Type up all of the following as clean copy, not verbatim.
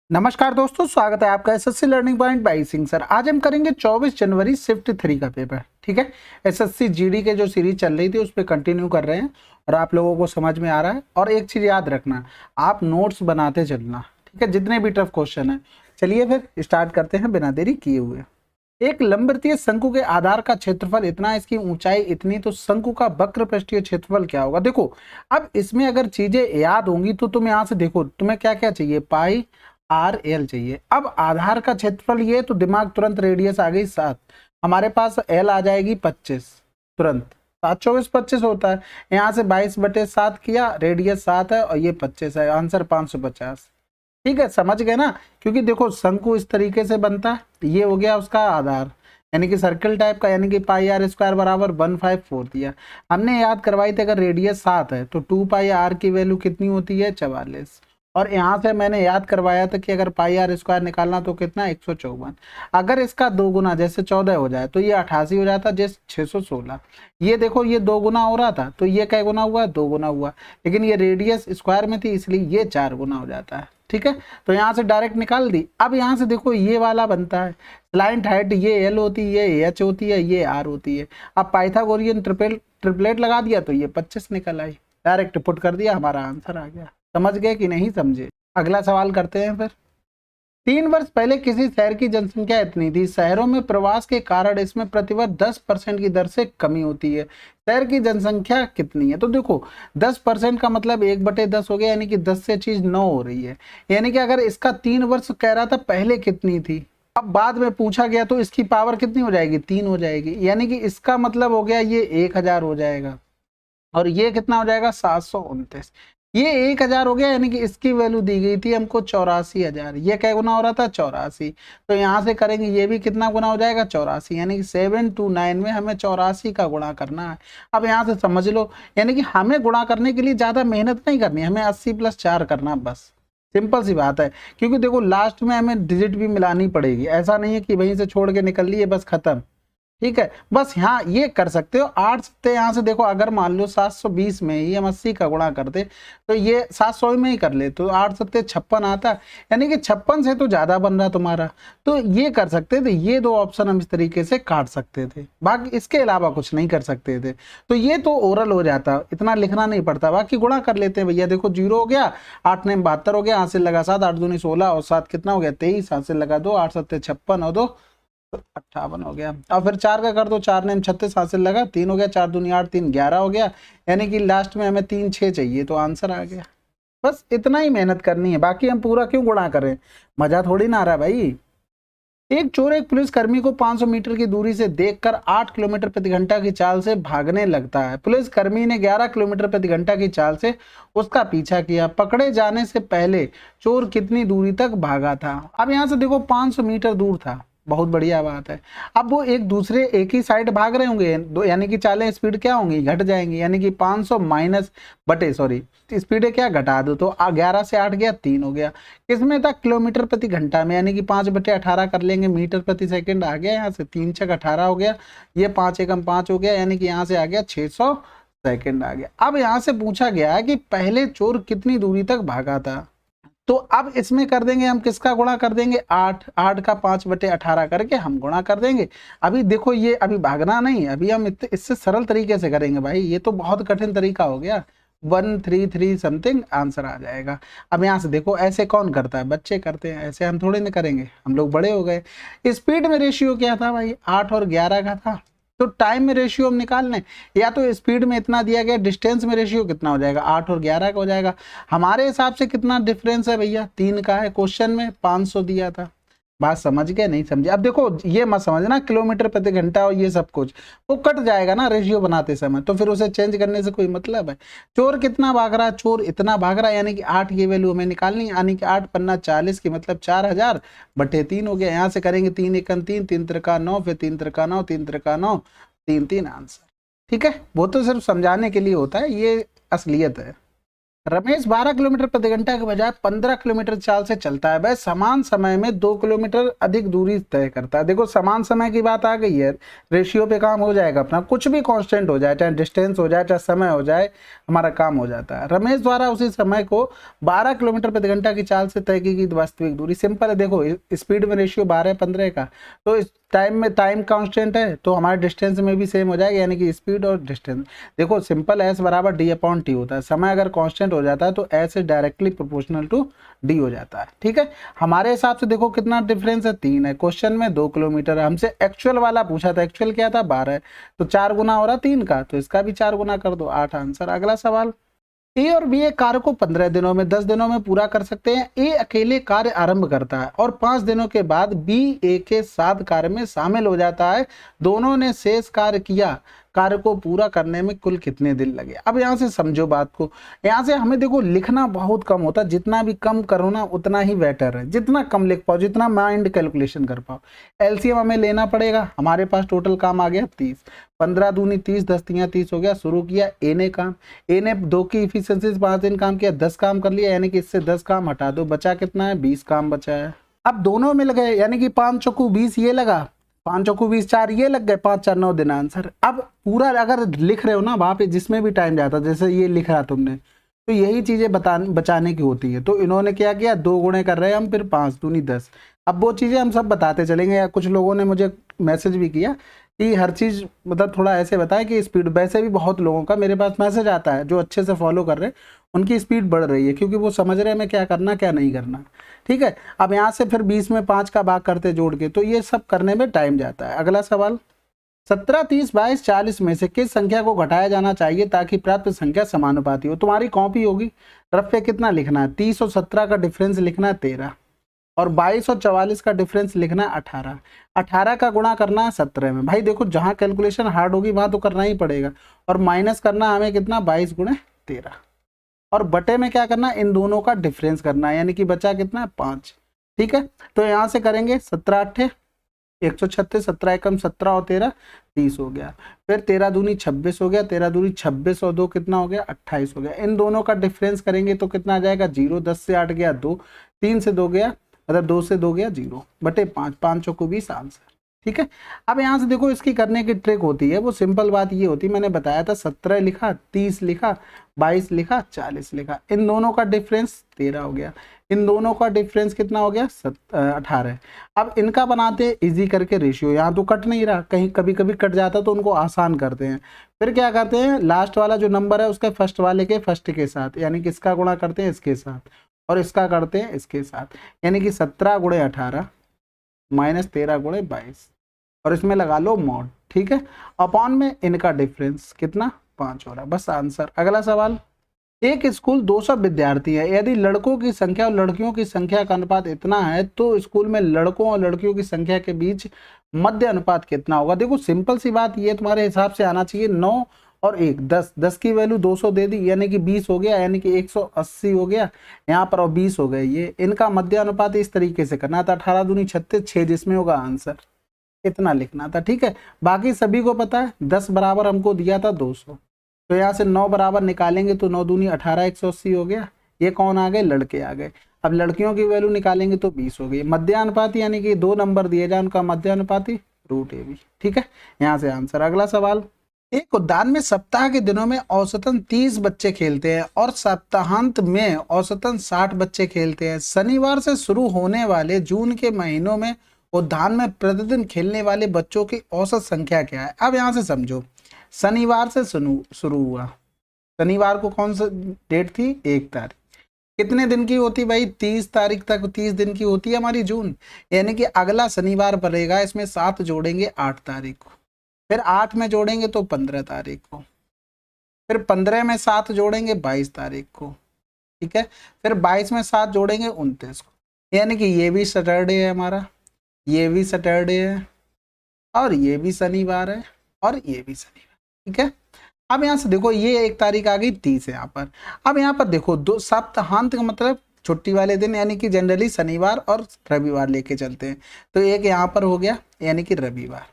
नमस्कार दोस्तों, स्वागत है आपका SSC learning point by Singh sir. आज हम करेंगे 24 जनवरी शिफ्ट 3 का पेपर। ठीक है, एसएससी जीडी के जो सीरीज चल रही थी उस पर कंटिन्यू कर रहे हैं और आप लोगों को समझ में आ रहा है। और एक चीज याद रखना, आप नोट्स बनाते चलना, ठीक है, जितने भी टफ क्वेश्चन है। चलिए फिर स्टार्ट करते हैं बिना देरी किए हुए। एक लंबवृत्तीय शंकु के आधार का क्षेत्रफल इतना, इसकी ऊंचाई इतनी, तो शंकु का वक्र पृष्ठीय क्षेत्रफल क्या होगा। देखो, अब इसमें अगर चीजें याद होंगी तो तुम यहाँ से देखो, तुम्हें क्या क्या चाहिए, पाई आर एल चाहिए। अब आधार का क्षेत्रफल ये, तो दिमाग तुरंत रेडियस आ गई 7, हमारे पास एल आ जाएगी 25, तुरंत 7 24 25 होता है। यहाँ से 22/7 किया, रेडियस 7 है और ये 25 है, आंसर 550। ठीक है, समझ गए ना। क्योंकि देखो शंकु इस तरीके से बनता है, ये हो गया उसका आधार, यानी कि सर्कल टाइप का, यानी कि पाई आर स्क्वायर बराबर 154 दिया। हमने याद करवाई थी, अगर रेडियस 7 है तो 2 पाई आर की वैल्यू कितनी होती है, 44। और यहाँ से मैंने याद करवाया था कि अगर पाई आर स्क्वायर निकालना तो कितना, 154। अगर इसका 2 गुना जैसे 14 हो जाए तो ये 88 हो जाता, जैसे 616। ये देखो, ये 2 गुना हो रहा था तो ये क्या गुना हुआ, 2 गुना हुआ। लेकिन ये रेडियस स्क्वायर में थी इसलिए ये 4 गुना हो जाता है। ठीक है, तो यहाँ से डायरेक्ट निकाल दी। अब यहाँ से देखो, ये वाला बनता है स्लाइंट हाइट, ये एल होती है, ये एच होती है, ये आर होती है। अब पाइथागोरियन ट्रिपलेट लगा दिया तो ये 25 निकल आई, डायरेक्ट पुट कर दिया, हमारा आंसर आ गया। समझ गए कि नहीं समझे। अगला सवाल करते हैं फिर। 3 वर्ष पहले किसी शहर की जनसंख्या इतनी थी, शहरों में प्रवास के कारण इसमें प्रतिवर्ष 10% की दर से कमी होती है। शहर की जनसंख्या कितनी है, तो देखो 10% का मतलब 1/10 हो गया, यानी कि 10 से चीज 9 हो रही है। यानी कि अगर इसका 3 वर्ष कह रहा था पहले कितनी थी, अब बाद में पूछा गया तो इसकी पावर कितनी हो जाएगी, 3 हो जाएगी। यानी कि इसका मतलब हो गया ये 1000 हो जाएगा और ये कितना हो जाएगा, 729। ये 1000 हो गया, यानी कि इसकी वैल्यू दी गई थी हमको 84,000। ये क्या गुना हो रहा था, 84। तो यहाँ से करेंगे, ये भी कितना गुना हो जाएगा, 84, यानी कि 729 में हमें 84 का गुणा करना है। अब यहाँ से समझ लो, यानी कि हमें गुणा करने के लिए ज्यादा मेहनत नहीं करनी, हमें 80 + 4 करना, बस सिंपल सी बात है। क्योंकि देखो लास्ट में हमें डिजिट भी मिलानी पड़ेगी, ऐसा नहीं है कि वहीं से छोड़ के निकल लिए बस खत्म। ठीक है, बस यहाँ ये कर सकते हो 8 सत्ते, यहाँ से देखो अगर मान लो 720 में ही हम 80 का गुणा करते तो ये 700 में ही कर ले, तो 8 सत्ते 56 आता, यानी कि 56 से तो ज्यादा बन रहा तुम्हारा। तो ये कर सकते थे, ये 2 ऑप्शन हम इस तरीके से काट सकते थे, बाकी इसके अलावा कुछ नहीं कर सकते थे। तो ये तो ओरल हो जाता, इतना लिखना नहीं पड़ता, बाकी गुणा कर लेते हैं भैया। देखो 0 हो गया, 8 9 72 हो गया, हाथ से लगा 7, 8 दूनी 16 और 7 कितना हो गया, 23, हाथ से लगा 2, 8 सत्ते 56 और 2 58 हो गया। अब फिर 4 का कर दो, 4 ने 36, हासिल लगा 3 हो गया, 4 दूनी 8, 3 11 हो गया। यानी कि लास्ट में हमें 3 6 चाहिए, तो आंसर आ गया। बस इतना ही मेहनत करनी है, बाकी हम पूरा क्यों गुणा करें, मजा थोड़ी ना आ रहा है भाई। एक चोर एक पुलिसकर्मी को 500 मीटर की दूरी से देखकर 8 किलोमीटर प्रति घंटा की चाल से भागने लगता है। पुलिसकर्मी ने 11 किलोमीटर प्रति घंटा की चाल से उसका पीछा किया। पकड़े जाने से पहले चोर कितनी दूरी तक भागा था। अब यहाँ से देखो 500 मीटर दूर था, बहुत बढ़िया बात है। अब वो एक ही साइड भाग रहे होंगे, यानी कि चालें स्पीड क्या होंगी, घट जाएंगी, यानी कि 500 माइनस बटे सॉरी स्पीड क्या घटा दो, तो 11 से 8 गया, 3 हो गया। किसमें था, किलोमीटर प्रति घंटा में, यानी कि 5/18 कर लेंगे, मीटर प्रति सेकंड आ गया। यहाँ से 3 6 18 हो गया, ये 5 एकम 5 हो गया, यानी कि यहाँ से आ गया 600 सेकंड आ गया। अब यहाँ से पूछा गया है कि पहले चोर कितनी दूरी तक भागा था, तो अब इसमें कर देंगे हम, किसका गुणा कर देंगे, 8 8 का 5/18 करके हम गुणा कर देंगे। अभी देखो ये अभी भागना नहीं, अभी हम इससे सरल तरीके से करेंगे भाई, ये तो बहुत कठिन तरीका हो गया। 133 समथिंग आंसर आ जाएगा। अब यहाँ से देखो, ऐसे कौन करता है, बच्चे करते हैं, ऐसे हम थोड़े ना करेंगे, हम लोग बड़े हो गए। स्पीड में रेशियो क्या था भाई, 8 और 11 का था। तो टाइम में रेशियो हम निकाल लें, या तो स्पीड में इतना दिया गया, डिस्टेंस में रेशियो कितना हो जाएगा, 8 और 11 का हो जाएगा। हमारे हिसाब से कितना डिफरेंस है भैया, 3 का है, क्वेश्चन में 500 दिया था। बात समझ गए नहीं समझे। अब देखो ये मत समझना किलोमीटर प्रति घंटा और ये सब कुछ, वो कट जाएगा ना रेशियो बनाते समय, तो फिर उसे चेंज करने से कोई मतलब है। चोर कितना भाग रहा है, चोर इतना भाग रहा है, यानी कि 8 की वैल्यू हमें निकालनी, यानी कि 8 पन्ना 40 की मतलब 4000 बटे 3 हो गया। यहाँ से करेंगे 3 एकम 3, 3 त्रिका 9, फिर 3 त्रिका 9, 3 त्रिका 9, 3 3 आंसर। ठीक है, वो तो सिर्फ समझाने के लिए होता है, ये असलियत है। रमेश 12 किलोमीटर प्रति घंटा के बजाय 15 किलोमीटर चाल से चलता है, वह समान समय में 2 किलोमीटर अधिक दूरी तय करता है। देखो समान समय की बात आ गई है, रेशियो पे काम हो जाएगा अपना, कुछ भी कांस्टेंट हो जाए, चाहे डिस्टेंस हो जाए चाहे समय हो जाए, हमारा काम हो जाता है। रमेश द्वारा उसी समय को 12 किलोमीटर प्रति घंटा की चाल से तय की गई वास्तविक दूरी, सिंपल है। देखो स्पीड में रेशियो 12-15 का, तो इस टाइम में टाइम कांस्टेंट है तो हमारे डिस्टेंस में भी सेम हो जाएगा, यानी कि स्पीड और डिस्टेंस। देखो सिंपल एस बराबर डी/टी होता है, समय अगर कांस्टेंट हो जाता है तो S is directly proportional to D हो जाता है। ठीक है, हमारे हिसाब से देखो कितना डिफरेंस है, 3 है। क्वेश्चन में 2 किलोमीटर है, हमसे एक्चुअल वाला पूछा था, एक्चुअल क्या था 12 है, तो 4 गुना हो रहा 3 का, तो इसका भी 4 गुना कर दो, 8 आंसर। अगला सवाल, ए और बी एक कार्य को 15 दिनों में 10 दिनों में पूरा कर सकते हैं। ए अकेले कार्य आरंभ करता है और 5 दिनों के बाद बी ए के साथ कार्य में शामिल हो जाता है। दोनों ने शेष कार्य किया, कार्य को पूरा करने में कुल कितने दिन लगे। अब यहाँ से समझो बात को, यहाँ से हमें देखो लिखना बहुत कम होता है, जितना भी कम करो ना उतना ही बेटर है, जितना कम लिख पाओ, जितना माइंड कैलकुलेशन कर पाओ। एलसीएम हमें लेना पड़ेगा, हमारे पास टोटल काम आ गया 30, 15 दूनी 30, 10 तियां 30 हो गया। शुरू किया ए ने काम, ए ने 2 की इफिशियंसी से 5 दिन काम किया, 10 काम कर लिया, यानी कि इससे 10 काम हटा दो, बचा कितना है 20 काम बचा है। अब दोनों मिल गए, यानी कि 5 चौकू 20 ये लगा, 5 चौकू 20, 4 ये लग गए, 5 4 9 दिन आंसर। अब पूरा अगर लिख रहे हो ना वहां पे जिसमें भी टाइम जाता, जैसे ये लिख रहा तुमने, तो यही चीजें बचाने की होती है। तो इन्होंने क्या किया, 2 गुणे कर रहे हैं हम, फिर 5 दूनी 10। अब वो चीजें हम सब बताते चलेंगे, या कुछ लोगों ने मुझे मैसेज भी किया कि हर चीज मतलब थोड़ा ऐसे बताए कि स्पीड, वैसे भी बहुत लोगों का मेरे पास मैसेज आता है जो अच्छे से फॉलो कर रहे हैं, उनकी स्पीड बढ़ रही है क्योंकि वो समझ रहे हैं मैं क्या करना क्या नहीं करना। ठीक है, अब यहाँ से फिर 20 में 5 का भाग करते जोड़ के, तो ये सब करने में टाइम जाता है। अगला सवाल, 17, 30, 22, 40 में से किस संख्या को घटाया जाना चाहिए ताकि प्राप्त संख्या समानुपाती हो। तुम्हारी कॉपी होगी, रफ पे कितना लिखना है, 30 और 17 का डिफरेंस लिखना है 13, और 22 और 44 का डिफरेंस लिखना है 18। 18 का गुणा करना है 17 में। भाई देखो जहां कैलकुलेशन हार्ड होगी वहां तो करना ही पड़ेगा, और माइनस करना हमें कितना 22 गुणे 13, और बटे में क्या करना है इन दोनों का डिफरेंस करना है, यानी कि बचा कितना है 5। ठीक है, तो यहां से करेंगे 17 8 136, 17 एकम 17 और 13 30 हो गया, फिर 13 दूनी 26 हो गया, 13 दूनी 26 और 2 कितना हो गया 28 हो गया। इन दोनों का डिफरेंस करेंगे तो कितना आ जाएगा 0, 10 से 8 गया 2, 3 से 2 गया, मतलब 2 से 2 गया 0 बटे 5, 5 चौको 20 आंसर। ठीक है, अब यहाँ से देखो इसकी करने की ट्रिक होती है, वो सिंपल बात ये होती है, मैंने बताया था 17 लिखा, 30 लिखा, 22 लिखा, 40 लिखा, इन दोनों का डिफरेंस 13 हो गया, इन दोनों का डिफरेंस कितना हो गया 18। अब इनका बनाते इजी करके रेशियो, यहाँ तो कट नहीं रहा, कहीं कभी कभी कट जाता तो उनको आसान करते हैं। फिर क्या करते हैं, लास्ट वाला जो नंबर है उसके फर्स्ट वाले के फर्स्ट के साथ, यानी कि इसका गुणा करते हैं इसके साथ, और इसका करते हैं इसके साथ, यानी कि 17 गुणे 18 माइनस 13 गुणे 22, और इसमें लगा लो मॉड। ठीक है, अपॉन में इनका डिफरेंस कितना 5 हो रहा है, बस आंसर। अगला सवाल, एक स्कूल 200 विद्यार्थी है, यदि लड़कों की संख्या और लड़कियों की संख्या का अनुपात इतना है तो स्कूल में लड़कों और लड़कियों की संख्या के बीच मध्य अनुपात कितना होगा। देखो सिंपल सी बात ये तुम्हारे हिसाब से आना चाहिए, 9 और 1, 10, 10 की वैल्यू 200 दे दी, यानी कि 20 हो गया, यानी कि 180 हो गया यहाँ पर, और 20 हो गए ये, इनका मध्य अनुपात इस तरीके से करना था, 18 दूनी 36, 6 जिसमें होगा आंसर, इतना लिखना था। ठीक है, बाकी सभी को पता है 10 बराबर हमको दिया था 200, तो यहाँ से 9 बराबर निकालेंगे तो 9 दूनी 18, 180 हो गया, ये कौन आ गए लड़के आ गए। अब लड़कियों की वैल्यू निकालेंगे तो 20 हो गई, मध्यानुपाती यानी कि 2 नंबर दिए जाए उनका मध्यानुपाती √AB। ठीक है, यहाँ से आंसर। अगला सवाल, एक उद्यान में सप्ताह के दिनों में औसतन 30 बच्चे खेलते हैं और सप्ताहांत में औसतन 60 बच्चे खेलते हैं। शनिवार से शुरू होने वाले जून के महीनों में उद्यान में प्रतिदिन खेलने वाले बच्चों की औसत संख्या क्या है। अब यहाँ से समझो, शनिवार से शुरू हुआ, शनिवार को कौन सा डेट थी 1 तारीख, कितने दिन की होती भाई 30 तारीख तक, 30 दिन की होती है हमारी जून, यानी कि अगला शनिवार पड़ेगा, इसमें 7 जोड़ेंगे 8 तारीख को, फिर 8 में जोड़ेंगे तो 15 तारीख को, फिर 15 में 7 जोड़ेंगे 22 तारीख को। ठीक है, फिर 22 में 7 जोड़ेंगे 29 को, यानी कि ये भी सैटरडे है हमारा, ये भी सैटरडे है, और ये भी शनिवार है, और ये भी शनिवार। ठीक है, अब यहाँ से देखो ये 1 तारीख आ गई 30 है यहाँ पर। अब यहाँ पर देखो 2 सप्ताहांत का मतलब छुट्टी वाले दिन, यानी कि जनरली शनिवार और रविवार लेके चलते हैं, तो एक यहाँ पर हो गया यानी कि रविवार।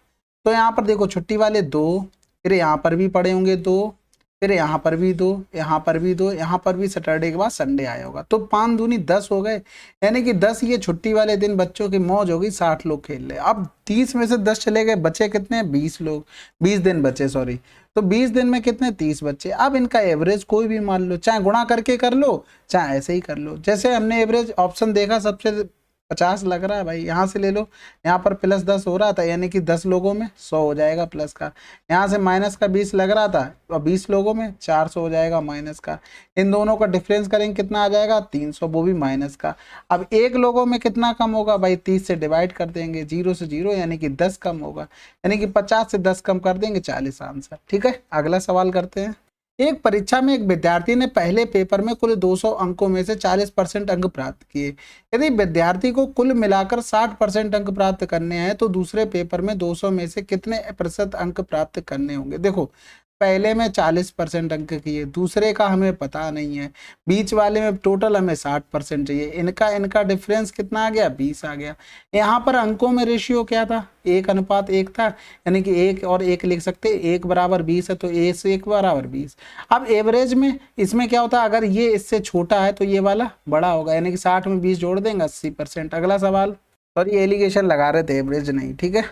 तो यहाँ पर देखो छुट्टी वाले 2, फिर यहाँ पर भी पड़े होंगे 2, फिर यहाँ पर भी 2, यहाँ पर भी 2, यहाँ पर भी सैटरडे के बाद संडे आया होगा, तो 5 दूनी 10 हो गए, यानी कि 10 ये छुट्टी वाले दिन बच्चों की मौज होगी, 60 लोग खेल रहे। अब 30 में से 10 चले गए, बचे कितने, 20 लोग, 20 दिन बचे, सॉरी, तो 20 दिन में कितने, 30 बच्चे। अब इनका एवरेज कोई भी मान लो, चाहे गुणा करके कर लो चाहे ऐसे ही कर लो। जैसे हमने एवरेज ऑप्शन देखा सबसे 50 लग रहा है भाई, यहाँ से ले लो, यहाँ पर +10 हो रहा था, यानी कि 10 लोगों में 100 हो जाएगा प्लस का। यहाँ से माइनस का 20 लग रहा था, और 20 लोगों में 400 हो जाएगा माइनस का। इन दोनों का डिफरेंस करेंगे कितना आ जाएगा, 300, वो भी माइनस का। अब एक लोगों में कितना कम होगा भाई, 30 से डिवाइड कर देंगे, 0 से 0 यानी कि 10 कम होगा, यानी कि 50 से 10 कम कर देंगे, 40 आंसर। ठीक है, अगला सवाल करते हैं। एक परीक्षा में एक विद्यार्थी ने पहले पेपर में कुल 200 अंकों में से 40% अंक प्राप्त किए। यदि विद्यार्थी को कुल मिलाकर 60% अंक प्राप्त करने हैं तो दूसरे पेपर में 200 में से कितने प्रतिशत अंक प्राप्त करने होंगे। देखो, पहले में 40% अंक किए, दूसरे का हमें पता नहीं है, बीच वाले में टोटल हमें 60% चाहिए। इनका डिफरेंस कितना आ गया, 20 आ गया। यहाँ पर अंकों में रेशियो क्या था, 1:1 था, यानी कि 1 और 1 लिख सकते, 1 बराबर 20 है तो 1 से 1 बराबर 20। अब एवरेज में इसमें क्या होता है, अगर ये इससे छोटा है तो ये वाला बड़ा होगा, यानी कि 60 में 20 जोड़ देंगे, 80%। अगला सवाल, और ये एलिगेशन लगा रहे थे, एवरेज नहीं। ठीक है,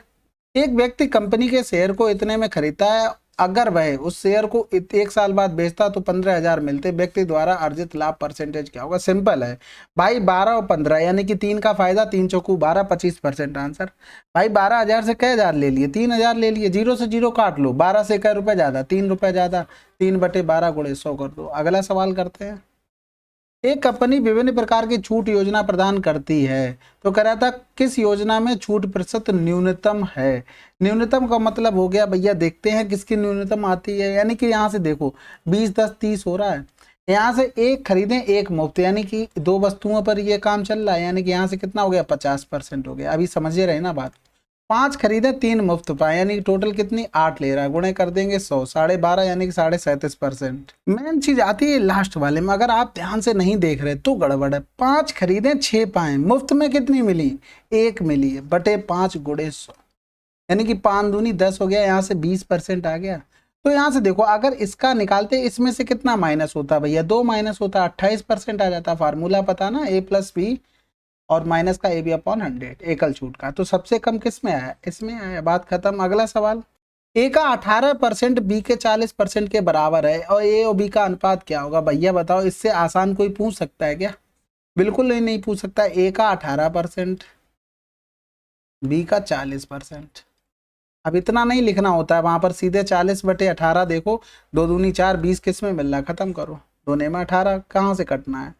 एक व्यक्ति कंपनी के शेयर को इतने में खरीदता है, अगर वह उस शेयर को 1 साल बाद बेचता तो 15,000 मिलते, व्यक्ति द्वारा अर्जित लाभ परसेंटेज क्या होगा। सिंपल है भाई, 12 और 15 यानी कि 3 का फायदा, 3 चौकू 12, 25% आंसर। भाई 12,000 से कई हजार ले लिए, 3,000 ले लिए, 0 से 0 काट लो, 12 से कई रुपए ज्यादा, 3 रुपए ज्यादा, 3/12 गुणे 100 कर दो। अगला सवाल करते हैं। एक कंपनी विभिन्न प्रकार की छूट योजना प्रदान करती है, तो कह रहा था किस योजना में छूट प्रतिशत न्यूनतम है। न्यूनतम का मतलब हो गया भैया, देखते हैं किसकी न्यूनतम आती है, यानी कि यहाँ से देखो 20, 10, 30 हो रहा है, यहाँ से एक खरीदें एक मुफ्त, यानी कि 2 वस्तुओं पर ये काम चल रहा है, यानी कि यहाँ से कितना हो गया, 50% हो गया। अभी समझे रहे ना बात। 5 खरीदे 3 मुफ्त पाए, यानी कि टोटल कितनी, 8 ले रहा है, गुणे कर देंगे 100, 12.5 यानी कि 37%। मेन चीज आती है लास्ट वाले में, अगर आप ध्यान से नहीं देख रहे तो गड़बड़ है। 5 खरीदे 6 पाए, मुफ्त में कितनी मिली, 1 मिली है, बटे 5 गुणे 100, यानी कि 5 दूनी 10 हो गया, यहाँ से 20% आ गया। तो यहाँ से देखो, अगर इसका निकालते इसमें से कितना माइनस होता भैया, 2 माइनस होता, 28% आ जाता। फार्मूला पता ना, A+B और माइनस का AB/100 एकल छूट का, तो सबसे कम किस में आया, इसमें आया, बात खत्म। अगला सवाल, ए का 18% बी के 40% के बराबर है और ए और बी का अनुपात क्या होगा। भैया बताओ, इससे आसान कोई पूछ सकता है क्या, बिल्कुल नहीं पूछ सकता। ए का 18%, बी का 40%। अब इतना नहीं लिखना होता है, वहां पर सीधे 40/18 देखो, 2 दूनी 4, 20 किस में मिल रहा है, खत्म करो, 2 में 18 कहाँ से कटना है।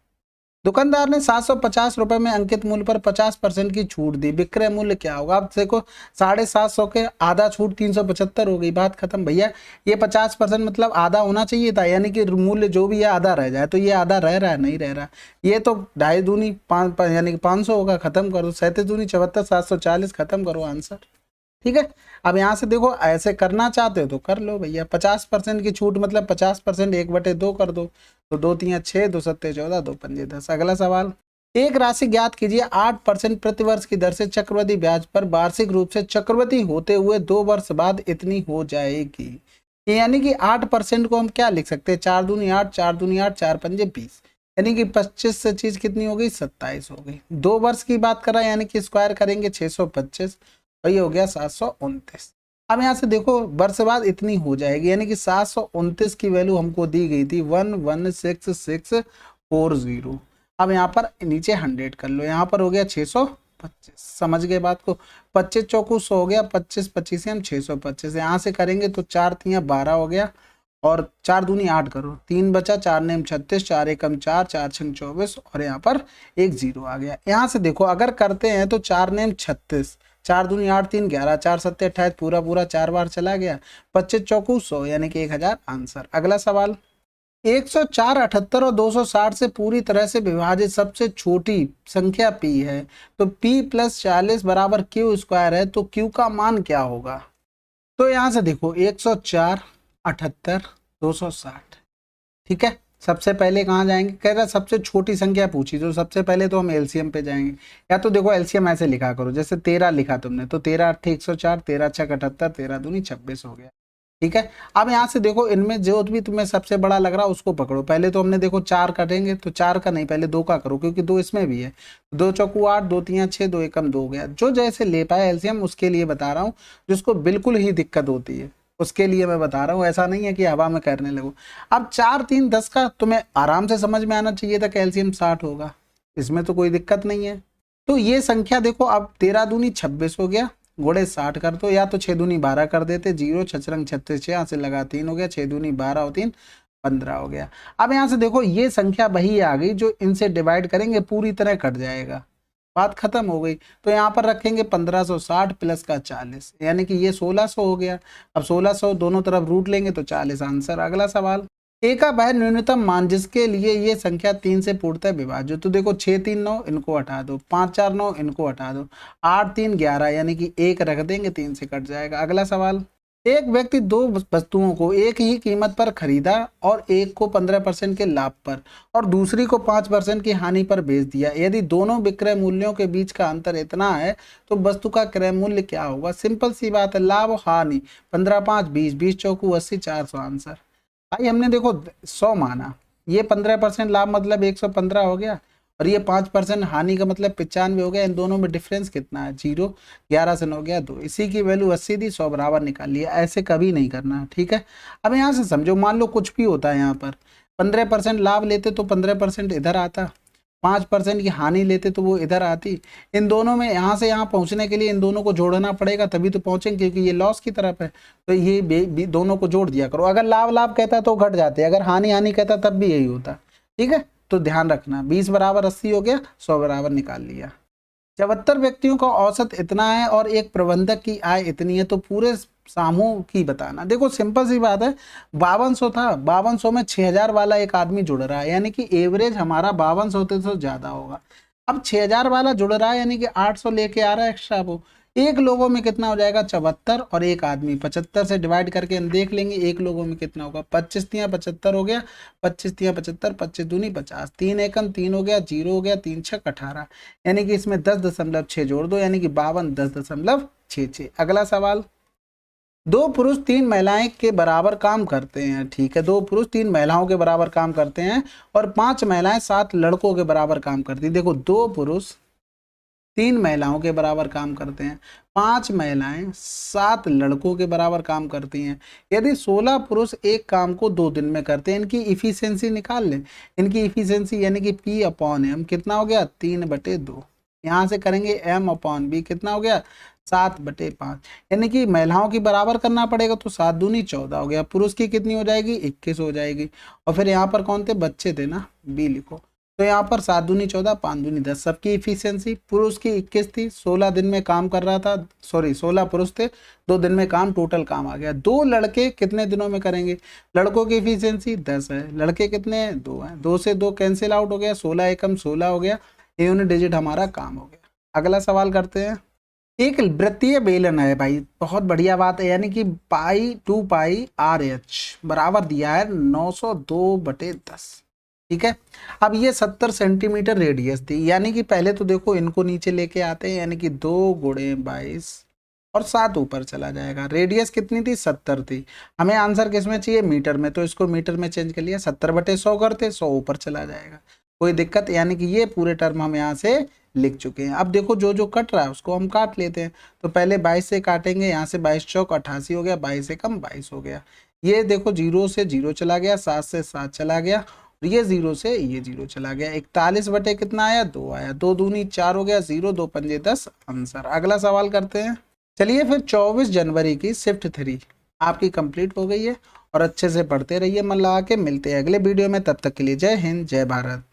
दुकानदार ने 750 रुपए में अंकित मूल्य पर 50% की छूट दी, विक्रय मूल्य क्या होगा। अब देखो 750 के आधा छूट 375 हो गई, बात खत्म। भैया ये 50% मतलब आधा होना चाहिए था, यानी कि मूल्य जो भी है आधा रह जाए, तो ये आधा रह रहा है, नहीं रह रहा, ये तो 2.5 दूनी 5 यानी कि 500 होगा, खत्म करो। 37 दूनी 74, 740, खत्म करो आंसर। ठीक है, अब यहाँ से देखो, ऐसे करना चाहते हो तो कर लो भैया। 50% की छूट मतलब 50%, 1/2 कर दो, तो 2 3 6, 2 7 14, 2 5 10। अगला सवाल, एक राशि ज्ञात कीजिए, 8% प्रतिवर्ष की दर से चक्रवृद्धि ब्याज पर वार्षिक रूप से चक्रवृद्धि होते हुए 2 वर्ष बाद इतनी हो जाएगी। यानी कि 8% को हम क्या लिख सकते हैं, 4 दूनी 8, 4 दूनी 8, 4 पंजे 20, यानी कि 25 से चीज कितनी हो गई, 27 हो गई। 2 वर्ष की बात करा, यानी कि स्क्वायर करेंगे 625, और ये हो गया 729। अब यहाँ से देखो, वर्ष बाद इतनी हो जाएगी, यानी कि 729 की वैल्यू हमको दी गई थी 116,640। अब यहाँ पर नीचे 100 कर लो, यहाँ पर हो गया 625। समझ गए बात को, 25 चौकू 100 हो गया, 25 25 हम 625। यहाँ से करेंगे तो 4 3 12 हो गया, और 4 दूनी 8 करो, 3 बचा, 4 नेम 36, 4 एकम 4, 4 छंग 24, और यहाँ पर एक 0 आ गया। यहाँ से देखो, अगर करते हैं तो 4 नेम 36, 4 दूनी 8, 3 11, 4 7 28, पूरा पूरा 4 बार चला गया, 25 चौकू 100, यानी कि 1000 आंसर। अगला सवाल, 104, 78 और 260 से पूरी तरह से विभाजित सबसे छोटी संख्या p है, तो p + 40 बराबर q स्क्वायर है, तो q का मान क्या होगा। तो यहाँ से देखो 104, 78, 260, ठीक है। सबसे पहले कहाँ जाएंगे, कह रहा सबसे छोटी संख्या पूछी, तो सबसे पहले तो हम एलसीएम पे जाएंगे, या तो देखो एलसीएम ऐसे लिखा करो, जैसे 13 लिखा तुमने, तो 13 8 104, 13 6 78, 13 दूनी 26 हो गया। ठीक है। अब यहाँ से देखो इनमें जो भी तुम्हें सबसे बड़ा लग रहा है उसको पकड़ो। पहले तो हमने देखो 4 कटेंगे, तो 4 का नहीं, पहले 2 का करो, क्योंकि 2 इसमें भी है। 2 चौकू 8, 2 तियां 6, 2 एकम 2 हो गया। जो जैसे ले पाए एलसीएम उसके लिए बता रहा हूँ, जिसको बिल्कुल ही दिक्कत होती है उसके लिए मैं बता रहा हूँ, ऐसा नहीं है कि हवा में करने लगो। अब 4 3 10 का तुम्हें आराम से समझ में आना चाहिए था कि एलसीएम 60 होगा, इसमें तो कोई दिक्कत नहीं है। तो ये संख्या देखो, अब 13 दूनी 26 हो गया, घोड़े 60 कर दो, या तो 6 दूनी 12 कर देते, 0 छचरंग 36, यहाँ से लगा 3 हो गया, 6 दूनी 12 और 3 15 हो गया। अब यहाँ से देखो ये संख्या वही आ गई जो इनसे डिवाइड करेंगे पूरी तरह कट जाएगा, बात खत्म हो गई। तो यहाँ पर रखेंगे 1560 प्लस का 40, यानी कि ये 1600 हो गया। अब 1600 दोनों तरफ रूट लेंगे तो 40 आंसर। अगला सवाल, ए का वह न्यूनतम मान जिसके लिए ये संख्या 3 से पूर्णतः विभाज्य। तो देखो 6 3 9 इनको हटा दो, 5 4 9 इनको हटा दो, 8 3 11, यानी कि 1 रख देंगे, 3 से कट जाएगा। अगला सवाल, एक व्यक्ति 2 वस्तुओं को एक ही कीमत पर खरीदा और एक को 15% के लाभ पर और दूसरी को 5% की हानि पर बेच दिया। यदि दोनों विक्रय मूल्यों के बीच का अंतर इतना है तो वस्तु का क्रय मूल्य क्या होगा? सिंपल सी बात है, लाभ और हानि। 15 5 20, 20 चौकू 80, 400 आंसर। भाई हमने देखो 100 माना, ये 15% लाभ मतलब 115 हो गया, और ये 5% हानि का मतलब 95 हो गया। इन दोनों में डिफरेंस कितना है? 0। 11 से 9 गया 2, इसी की वैल्यू 80 दी, 100 बराबर निकाल लिया। ऐसे कभी नहीं करना है, ठीक है। अब यहाँ से समझो, मान लो कुछ भी होता है, यहाँ पर 15% लाभ लेते तो 15% इधर आता, 5% की हानि लेते तो वो इधर आती। इन दोनों में यहाँ से यहाँ पहुँचने के लिए इन दोनों को जोड़ना पड़ेगा, तभी तो पहुँचेंगे, क्योंकि ये लॉस की तरफ है। तो ये दोनों को जोड़ दिया करो। अगर लाभ लाभ कहता तो घट जाते, अगर हानि हानि कहता तब भी यही होता, ठीक है। तो ध्यान रखना, 20 बराबर 80 हो गया, 100 बराबर निकाल लिया। 74 व्यक्तियों का औसत इतना है और एक प्रबंधक की आय इतनी है, तो पूरे समूह की बताना। देखो सिंपल सी बात है, 5200 था, 5200 में 6000 वाला एक आदमी जुड़ रहा है, यानी कि एवरेज हमारा 5200 से ज्यादा होगा। अब 6000 वाला जुड़ रहा है, यानी कि 800 लेके आ रहा है एक्स्ट्रा। वो एक लोगों में कितना हो जाएगा? 74, और एक आदमी 75 से डिवाइड करके हम देख लेंगे एक लोगों में कितना होगा। 25 तियां 75 हो गया, 25 तियां 75, 25 दूनी 50, 3 एकम 3 हो गया, 0 हो गया, 3 छक 18, यानी कि इसमें 10.6 जोड़ दो, यानी कि 52 10.66। अगला सवाल, 2 पुरुष 3 महिलाएं के बराबर काम करते हैं, ठीक है। 2 पुरुष 3 महिलाओं के बराबर काम करते हैं और 5 महिलाएं 7 लड़कों के बराबर काम करती हैं। देखो 2 पुरुष 3 महिलाओं के बराबर काम करते हैं, 5 महिलाएं 7 लड़कों के बराबर काम करती हैं। यदि 16 पुरुष एक काम को 2 दिन में करते हैं, इनकी इफिशियंसी निकाल लें। इनकी इफिशियंसी यानी कि P/M कितना हो गया? 3/2। यहाँ से करेंगे M/B कितना हो गया? 7/5, यानी कि महिलाओं की बराबर करना पड़ेगा, तो 7 दूनी 14 हो गया। पुरुष की कितनी हो जाएगी? 21 हो जाएगी। और फिर यहाँ पर कौन थे? बच्चे थे ना, B लिखो। तो यहाँ पर 7 दूनी 14, 5 दूनी 10, सबकी इफिशियंसी। पुरुष की 21 थी, 16 दिन में काम कर रहा था, सॉरी 16 पुरुष थे, 2 दिन में काम, टोटल काम आ गया। 2 लड़के कितने दिनों में करेंगे? लड़कों की इफिशियंसी 10 है, लड़के कितने हैं? 2 हैं, 2 से 2 कैंसिल आउट हो गया, 16 एकम 16 हो गया, यूनिट डिजिट हमारा काम हो गया। अगला सवाल करते हैं। एक वृत्तीय बेलन है भाई, बहुत बढ़िया बात है, यानी कि π/2π/RH बराबर दिया है 902/10, ठीक है। अब ये 70 सेंटीमीटर रेडियस थी, यानी कि पहले तो देखो इनको नीचे लेके आते हैं, यानी कि 2 × 22 और 7 ऊपर चला जाएगा। रेडियस कितनी थी? 70 थी। हमें आंसर किस में चाहिए? मीटर में, तो इसको मीटर में चेंज कर लिया, 70/100 करते, 100 ऊपर चला जाएगा, कोई दिक्कत, यानी कि ये पूरे टर्म हम यहाँ से लिख चुके हैं। अब देखो जो जो कट रहा है उसको हम काट लेते हैं। तो पहले 22 से काटेंगे, यहाँ से 22 चौक 88 हो गया, 22 एकम 22 हो गया। ये देखो 0 से 0 चला गया, 7 से 7 चला गया, ये 0 से ये 0 चला गया। 41 बटे कितना आया? 2 आया, 2 दूनी 4 हो गया, 0 2 पंजे 10 आंसर। अगला सवाल करते हैं। चलिए फिर 24 जनवरी की शिफ्ट 3 आपकी कंप्लीट हो गई है, और अच्छे से पढ़ते रहिए मन लगा के। मिलते हैं अगले वीडियो में, तब तक के लिए जय हिंद जय भारत।